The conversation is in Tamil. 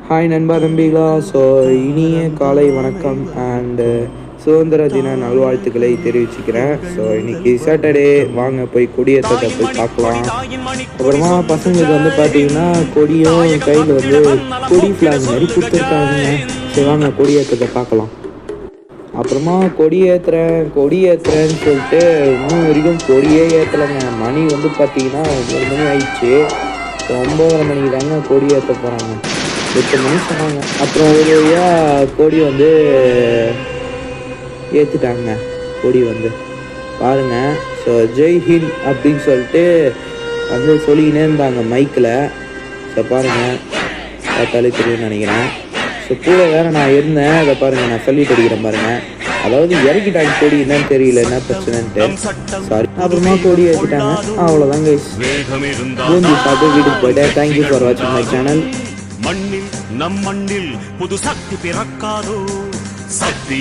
ஹாய் நண்பா தம்பிகளா. ஸோ இனிய காலை வணக்கம் அண்டு சுதந்திர தின நல்வாழ்த்துக்களை தெரிவிச்சுக்கிறேன். ஸோ இன்னைக்கு சாட்டர்டே, வாங்க போய் கொடியேற்றத்தை போய் பார்க்கலாம். அப்புறமா பசங்களுக்கு வந்து பார்த்தீங்கன்னா கொடியும் கையில் வந்து கொடி ஃப்ளாக் மாதிரி கொடுத்துருக்காங்க. சரி வாங்க கொடியேற்றத்தை பார்க்கலாம். அப்புறமா கொடியேற்றுறேன்னு சொல்லிட்டு இன்னும் வரைக்கும் கொடியே ஏற்றலைங்க. மணி வந்து பார்த்தீங்கன்னா 9 மணி ஆயிடுச்சு. ஸோ 9:30 மணிக்கு தாங்க கொடி ஏற்ற போகிறாங்க. 8 மணி சொன்னாங்க. அப்புறம் ஒரு வழியாக கொடி வந்து ஏற்றிட்டாங்க. கொடி வந்து பாருங்கள். ஸோ ஜெய் ஹிந்த் அப்படின்னு சொல்லிட்டு வந்து சொல்லிக்கினே இருந்தாங்க மைக்கில். ஸோ பாருங்கள், பார்த்தாலே தெரியும்னு நினைக்கிறேன். ஸோ கூட வேறு நான் இருந்தேன். அதை பாருங்கள், நான் சொல்லிட்டு அடிக்கிறேன் பாருங்கள். அதாவது இறக்கிட்டாங்க கொடி, என்னன்னு தெரியல என்ன பிரச்சனைன்ட்டு. சாரி. அப்புறமா கொடி ஏற்றிட்டாங்க. அவ்வளோதான் கைஸ். பூந்தி சாப்பிட்டு வீட்டுக்கு போயிட்டேன். தேங்க்யூ ஃபார் வாட்சிங் மை சேனல். மண்ணில் நம் மண்ணில் புது சக்தி பிறக்காதோ சக்தி